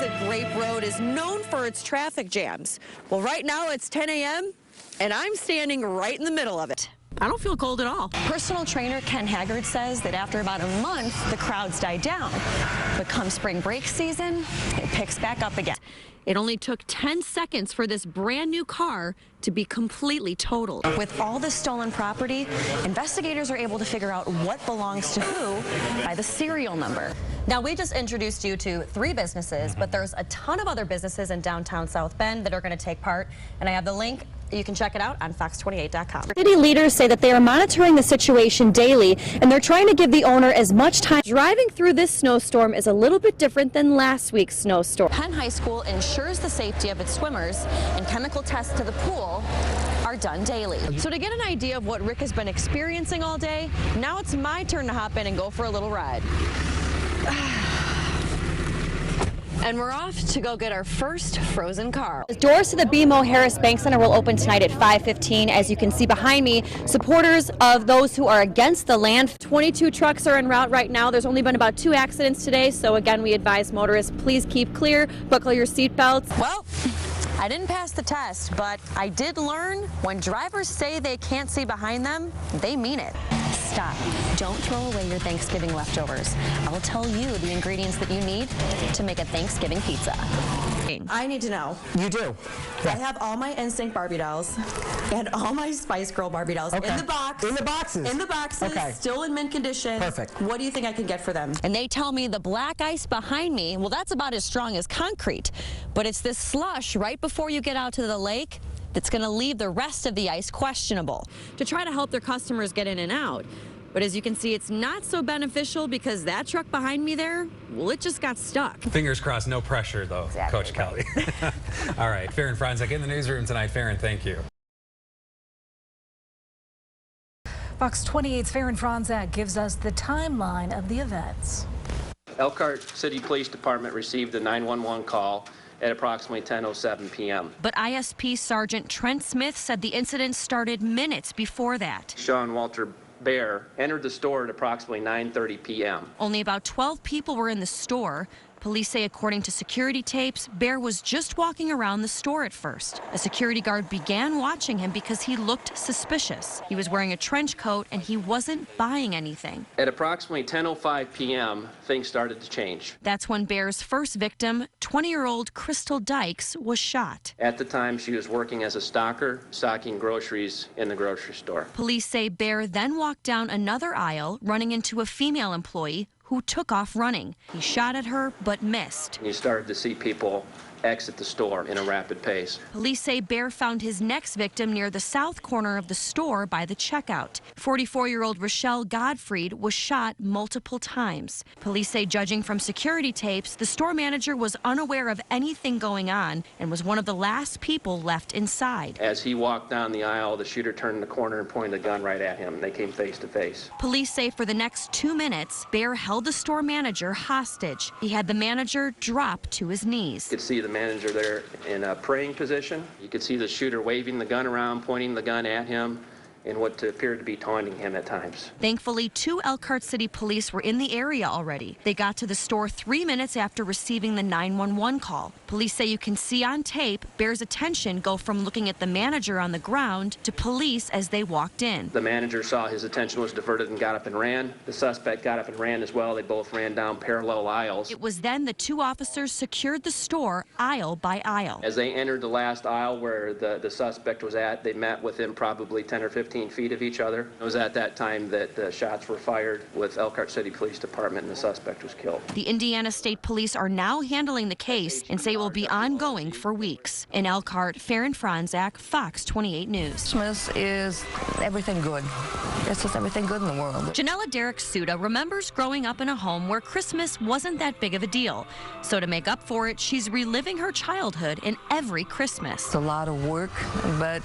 exit Grape Road is known for its traffic jams. Well, right now it's 10 a.m. and I'm standing right in the middle of it. I don't feel cold at all. Personal trainer Ken Haggard says that after about a month, the crowds died down. But come spring break season, it picks back up again. It only took 10 seconds for this brand new car to be completely totaled. With all this stolen property, investigators are able to figure out what belongs to who by the serial number. Now, we just introduced you to 3 businesses, but there's a ton of other businesses in downtown South Bend that are going to take part, and I have the link. You can check it out on fox28.com. City leaders say that they are monitoring the situation daily, and they're trying to give the owner as much time. Driving through this snowstorm is a little bit different than last week's snowstorm. Penn High School ensures the safety of its swimmers, and chemical tests to the pool are done daily. So to get an idea of what Rick has been experiencing all day, now it's my turn to hop in and go for a little ride. And we're off to go get our first frozen car. The doors to the BMO Harris Bank Center will open tonight at 5:15. As you can see behind me, supporters of those who are against the land. 22 trucks are en route right now. There's only been about 2 accidents today, so again, we advise motorists, please keep clear, buckle your seatbelts. Well, I didn't pass the test, but I did learn when drivers say they can't see behind them, they mean it. Stop. Don't throw away your Thanksgiving leftovers. I'll tell you the ingredients that you need to make a Thanksgiving pizza. I need to know. You do? I have all my Instinct Barbie dolls and all my Spice Girl Barbie dolls in the box. In the boxes? In the boxes, still in mint condition. Perfect. What do you think I can get for them? And they tell me the black ice behind me, well, that's about as strong as concrete. But it's this slush right before you get out to the lake that's going to leave the rest of the ice questionable. To try to help their customers get in and out. But as you can see, it's not so beneficial because that truck behind me there, well, it just got stuck. Fingers crossed, no pressure, though, Exactly. Coach Kelly. All right, Faran Fronczak in the newsroom tonight. Faran, thank you. Fox 28's Faran Fronczak gives us the timeline of the events. Elkhart City Police Department received a 911 call at approximately 10:07 p.m. But ISP Sergeant Trent Smith said the incident started minutes before that. Sean Walter Bear entered the store at approximately 9:30 p.m. Only about 12 people were in the store. Police say, according to security tapes, Bear was just walking around the store at first. A security guard began watching him because he looked suspicious. He was wearing a trench coat and he wasn't buying anything. At approximately 10:05 p.m., things started to change. That's when Bear's first victim, 20-year-old Crystal Dykes, was shot. At the time, she was working as a stocker, stocking groceries in the grocery store. Police say Bear then walked down another aisle, running into a female employee who took off running. He shot at her but missed. You started to see people exit the store in a rapid pace. Police say Bear found his next victim near the south corner of the store by the checkout. 44-year-old Rochelle Godfried was shot multiple times. Police say, judging from security tapes, the store manager was unaware of anything going on and was one of the last people left inside. As he walked down the aisle, the shooter turned the corner and pointed a gun right at him. They came face to face. Police say for the next 2 minutes, Bear held the store manager hostage. He had the manager drop to his knees. You could see the manager there in a praying position. You could see the shooter waving the gun around, pointing the gun at him, and what appeared to be taunting him at times. Thankfully, 2 Elkhart City police were in the area already. They got to the store 3 minutes after receiving the 911 call. Police say you can see on tape Bear's attention go from looking at the manager on the ground to police as they walked in. The manager saw his attention was diverted and got up and ran. The suspect got up and ran as well. They both ran down parallel aisles. It was then the 2 officers secured the store aisle by aisle. As they entered the last aisle where the suspect was at, they met within probably 10 or 15 feet of each other. It was at that time that the shots were fired with Elkhart City Police Department and the suspect was killed. The Indiana State Police are now handling the case and say it will be ongoing for weeks. In Elkhart, Faran Fronczak, Fox 28 News. Christmas is everything good. It's just everything good in the world. Janella Derrick Suda remembers growing up in a home where Christmas wasn't that big of a deal. So to make up for it, she's reliving her childhood in every Christmas. It's a lot of work, but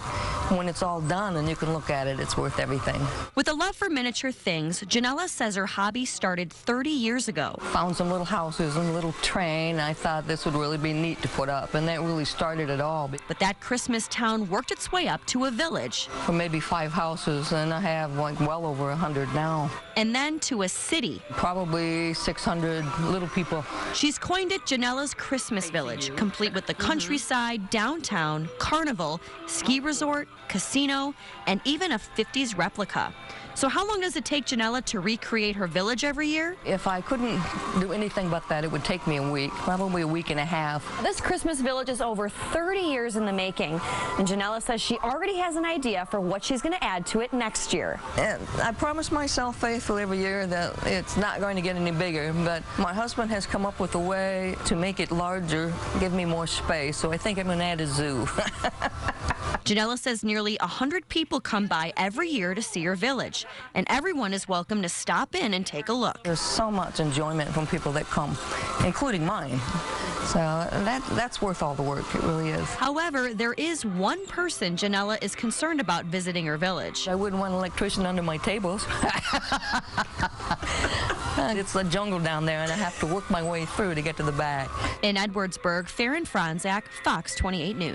when it's all done and you can look at at it, it's worth everything. With a love for miniature things, Janella says her hobby started 30 years ago. Found some little houses and a little train. I thought this would really be neat to put up, and that really started it all. But that Christmas town worked its way up to a village. For maybe 5 houses, and I have like well over 100 now. And then to a city. Probably 600 little people. She's coined it Janella's Christmas Village, complete with the countryside, downtown, carnival, ski resort, casino, and even a 50s replica. So how long does it take Janella to recreate her village every year? If I couldn't do anything but that, it would take me a week, probably a week and a half. This Christmas village is over 30 years in the making, and Janella says she already has an idea for what she's going to add to it next year. And I promise myself faithfully every year that it's not going to get any bigger, but my husband has come up with a way to make it larger, give me more space, so I think I'm going to add a zoo. Janella says nearly 100 people come by every year to see her village, and everyone is welcome to stop in and take a look. There's so much enjoyment from people that come, including mine. So that's worth all the work, it really is. However, there is one person Janella is concerned about visiting her village. I wouldn't want an electrician under my tables. It's a jungle down there, and I have to work my way through to get to the back. In Edwardsburg, Faran Fronczak, Fox 28 News.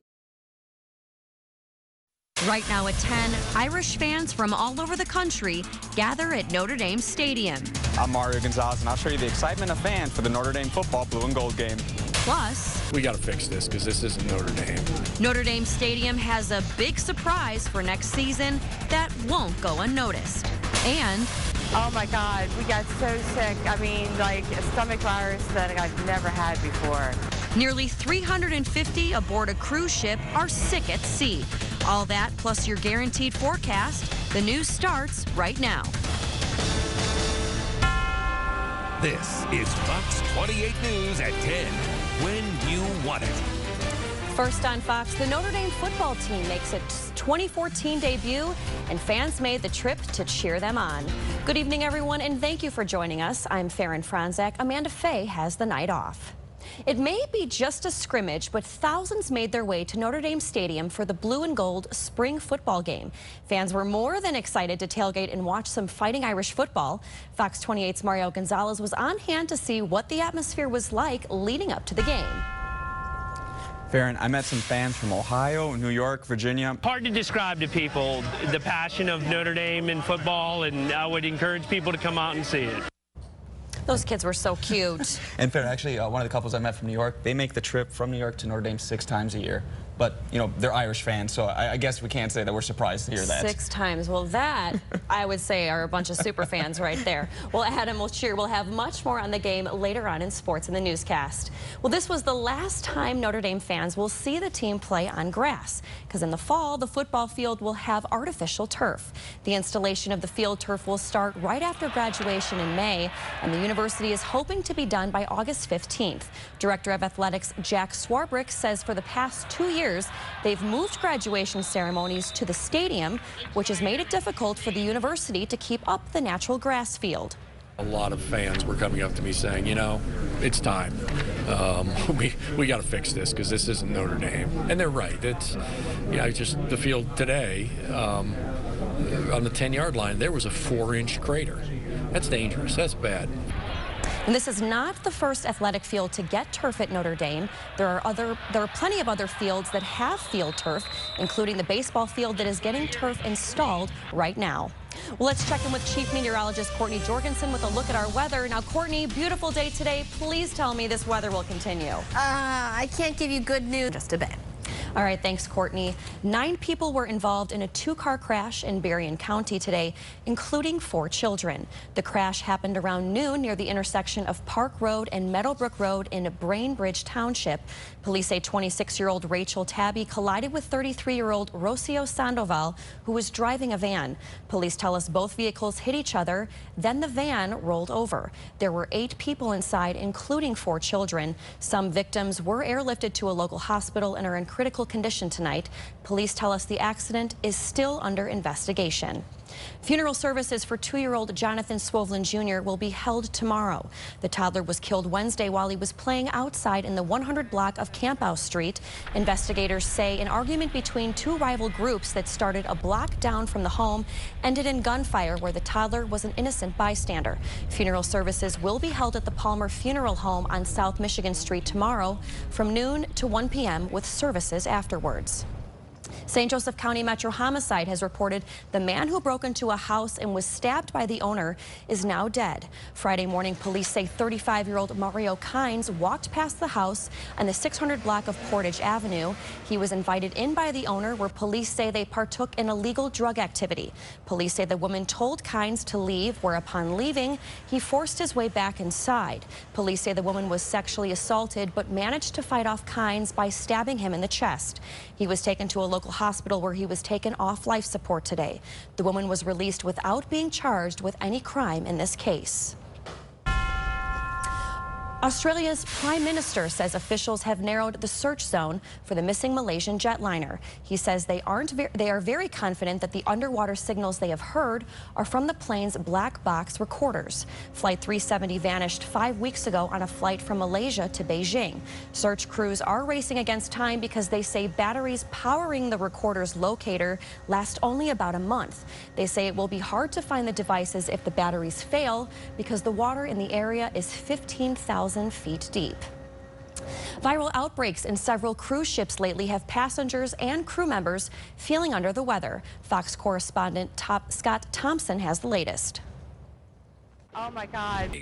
Right now at 10, Irish fans from all over the country gather at Notre Dame Stadium. I'm Mario Gonzalez, and I'll show you the excitement of fans for the Notre Dame football blue and gold game. Plus, we got to fix this because this isn't Notre Dame. Notre Dame Stadium has a big surprise for next season that won't go unnoticed. And oh my God, we got so sick. I mean, like a stomach virus that I've never had before. Nearly 350 aboard a cruise ship are sick at sea. All that plus your guaranteed forecast. The news starts right now. This is Fox 28 News at 10, when you want it. First on Fox, the Notre Dame football team makes its 2014 debut, and fans made the trip to cheer them on. Good evening, everyone, and thank you for joining us. I'm Faran Fronczak. Amanda Fay has the night off. It may be just a scrimmage, but thousands made their way to Notre Dame Stadium for the blue and gold spring football game. Fans were more than excited to tailgate and watch some Fighting Irish football. Fox 28's Mario Gonzalez was on hand to see what the atmosphere was like leading up to the game. Faran, I met some fans from Ohio, New York, Virginia. Hard to describe to people the passion of Notre Dame in football, and I would encourage people to come out and see it. Those kids were so cute. And Faran, actually, one of the couples I met from New York, they make the trip from New York to Notre Dame 6 times a year. But, you know, they're Irish fans, so I guess we can't say that we're surprised to hear that. 6 times. Well, that, I would say, are a bunch of super fans right there. Well, Adam will cheer. We'll have much more on the game later on in sports in the newscast. Well, this was the last time Notre Dame fans will see the team play on grass, because in the fall, the football field will have artificial turf. The installation of the field turf will start right after graduation in May, and the university is hoping to be done by August 15th. Director of Athletics Jack Swarbrick says for the past 2 years, they've moved graduation ceremonies to the stadium, which has made it difficult for the university to keep up the natural grass field. A lot of fans were coming up to me saying, you know, it's time. We got to fix this because this isn't Notre Dame. And they're right. It's, you know, just the field today, on the 10-yard line, there was a 4-inch crater. That's dangerous. That's bad. And this is not the first athletic field to get turf at Notre Dame. There are plenty of other fields that have field turf, including the baseball field that is getting turf installed right now. Well, let's check in with Chief Meteorologist Courtney Jorgensen with a look at our weather. Now, Courtney, beautiful day today. Please tell me this weather will continue. I can't give you good news just a bit. All right, thanks, Courtney. 9 people were involved in a 2-car crash in Berrien County today, including 4 children. The crash happened around noon near the intersection of Park Road and Meadowbrook Road in Brainbridge Township. Police say 26-year-old Rachel Tabby collided with 33-year-old Rocio Sandoval, who was driving a van. Police tell us both vehicles hit each other, then the van rolled over. There were 8 people inside, including 4 children. Some victims were airlifted to a local hospital and are in critical condition tonight. Police tell us the accident is still under investigation. Funeral services for 2-year-old Jonathan Swovlin Jr. will be held tomorrow. The toddler was killed Wednesday while he was playing outside in the 100 block of Camphouse Street. Investigators say an argument between two rival groups that started a block down from the home ended in gunfire where the toddler was an innocent bystander. Funeral services will be held at the Palmer Funeral Home on South Michigan Street tomorrow from noon to 1 p.m. with services afterwards. St. Joseph County Metro Homicide has reported the man who broke into a house and was stabbed by the owner is now dead. Friday morning, police say 35-year-old Mario Kynes walked past the house on the 600 block of Portage Avenue. He was invited in by the owner, where police say they partook in illegal drug activity. Police say the woman told Kynes to leave, where upon leaving, he forced his way back inside. Police say the woman was sexually assaulted but managed to fight off Kynes by stabbing him in the chest. He was taken to a local hospital where he was taken off life support today. The woman was released without being charged with any crime in this case. Australia's Prime Minister says officials have narrowed the search zone for the missing Malaysian jetliner. He says they are very confident that the underwater signals they have heard are from the plane's black box recorders. Flight 370 vanished 5 weeks ago on a flight from Malaysia to Beijing. Search crews are racing against time because they say batteries powering the recorder's locator last only about a month. They say it will be hard to find the devices if the batteries fail because the water in the area is 15,000 feet deep. Viral outbreaks in several cruise ships lately have passengers and crew members feeling under the weather. Fox correspondent Scott Thompson has the latest. Oh my God.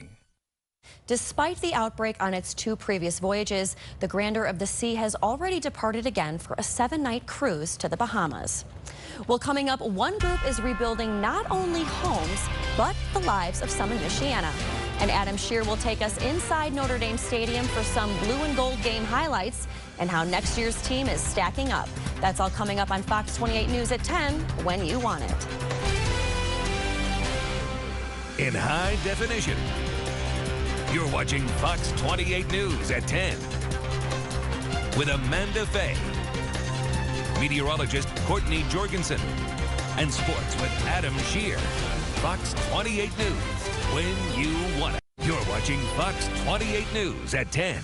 Despite the outbreak on its 2 previous voyages, the Grandeur of the Sea has already departed again for a 7-night cruise to the Bahamas. Well, coming up, one group is rebuilding not only homes, but the lives of some in Michiana. And Adam Shear will take us inside Notre Dame Stadium for some blue and gold game highlights and how next year's team is stacking up. That's all coming up on Fox 28 News at 10 when you want it. In high definition, you're watching Fox 28 News at 10 with Amanda Fay, meteorologist Courtney Jorgensen, and sports with Adam Shear. Fox 28 News, when you want it. You're watching Fox 28 News at 10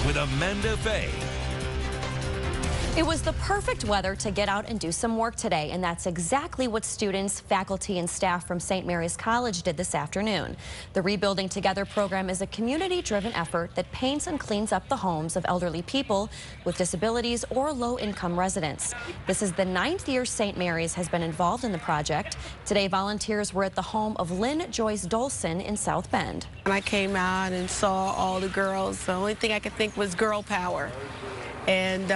with Amanda Fay. It was the perfect weather to get out and do some work today, and that's exactly what students, faculty, and staff from St. Mary's College did this afternoon. The Rebuilding Together program is a community-driven effort that paints and cleans up the homes of elderly people with disabilities or low-income residents. This is the 9th year St. Mary's has been involved in the project. Today, volunteers were at the home of Lynn Joyce Dolson in South Bend. When I came out and saw all the girls, the only thing I could think was girl power. And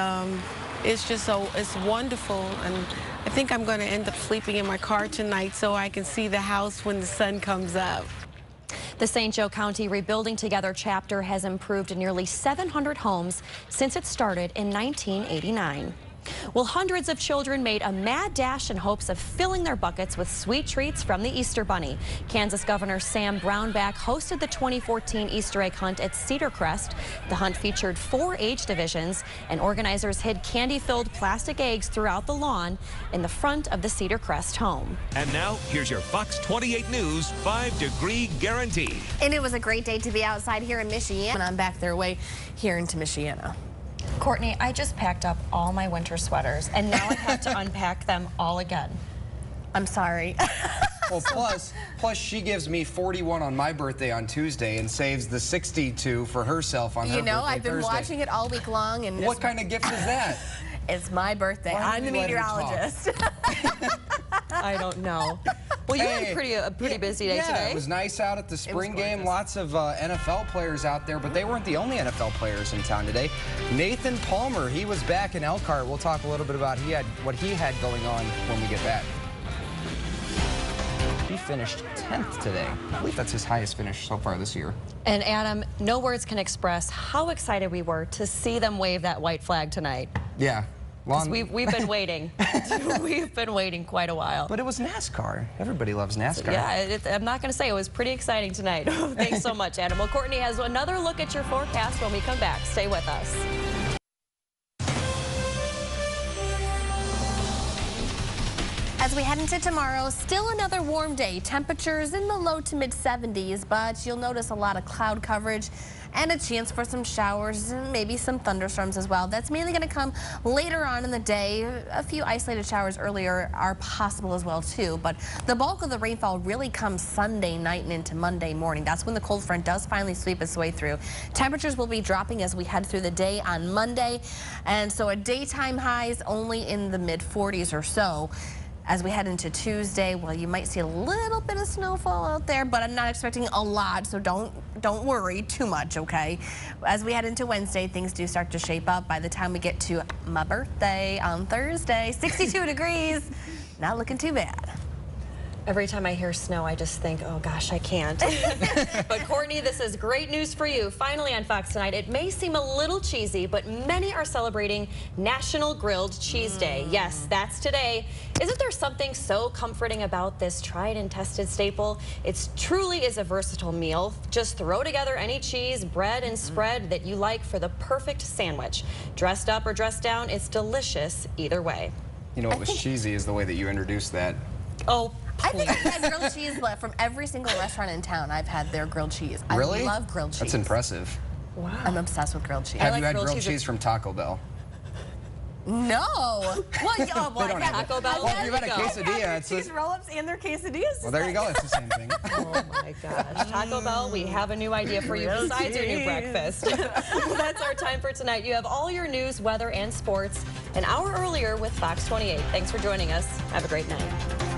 it's just it's wonderful, and I think I'm going to end up sleeping in my car tonight so I can see the house when the sun comes up. The St. Joe County Rebuilding Together chapter has improved nearly 700 homes since it started in 1989. Well, hundreds of children made a mad dash in hopes of filling their buckets with sweet treats from the Easter Bunny. Kansas Governor Sam Brownback hosted the 2014 Easter egg hunt at Cedar Crest. The hunt featured 4 age divisions, and organizers hid candy-filled plastic eggs throughout the lawn in the front of the Cedar Crest home. And now, here's your Fox 28 News 5-degree guarantee. And it was a great day to be outside here in Michiana. And I'm back their way here into Michiana. Courtney, I just packed up all my winter sweaters, and now I have to unpack them all again. I'm sorry. Well, plus she gives me 41 on my birthday on Tuesday and saves the 62 for herself on her birthday I've been Thursday. watching it all week long. And what kind of gift is that? It's my birthday. I'm the meteorologist. I don't know. Well, you had a pretty busy day today. Yeah, it was nice out at the spring game. Lots of NFL players out there, but they weren't the only NFL players in town today. Nathan Palmer, he was back in Elkhart. We'll talk a little bit about what he had going on when we get back. He finished 10th today. I believe that's his highest finish so far this year. And Adam, no words can express how excited we were to see them wave that white flag tonight. Yeah. We've been waiting. We've been waiting quite a while. But it was NASCAR. Everybody loves NASCAR. Yeah, I'm not going to say it was pretty exciting tonight. Thanks so much, Adam. Well, Courtney has another look at your forecast when we come back. Stay with us. As As we head into tomorrow, still another warm day. Temperatures in the low to mid 70s, but you'll notice a lot of cloud coverage and a chance for some showers and maybe some thunderstorms as well. That's mainly going to come later on in the day. A few isolated showers earlier are possible as well too, but the bulk of the rainfall really comes Sunday night and into Monday morning. That's when the cold front does finally sweep its way through. Temperatures will be dropping as we head through the day on Monday, and so a daytime highs only in the mid 40s or so. As we head into Tuesday, well, you might see a little bit of snowfall out there, but I'm not expecting a lot, so don't worry too much, okay? As we head into Wednesday, things do start to shape up. By the time we get to my birthday on Thursday, 62 degrees, not looking too bad. Every time I hear snow, I just think, oh gosh, I can't. But Courtney, this is great news for you. Finally on Fox tonight, it may seem a little cheesy, but many are celebrating National Grilled Cheese Day. Yes, that's today. Isn't there something so comforting about this tried and tested staple? It truly is a versatile meal. Just throw together any cheese, bread, and spread that you like for the perfect sandwich. Dressed up or dressed down, it's delicious either way. You know what was cheesy is the way that you introduced that. Oh, I think I've had grilled cheese from every single restaurant in town. I've had their grilled cheese. Really? I love grilled cheese. That's impressive. Wow. I'm obsessed with grilled cheese. Have you had grilled cheese from Taco Bell? No. Well, I've had Taco Bell. Well, if you've had a quesadilla, it's cheese roll-ups and their quesadillas. well, there you go. It's the same thing. oh my gosh. Taco Bell, we have a new idea for you besides your new breakfast. That's our time for tonight. You have all your news, weather, and sports an hour earlier with Fox 28. Thanks for joining us. Have a great night.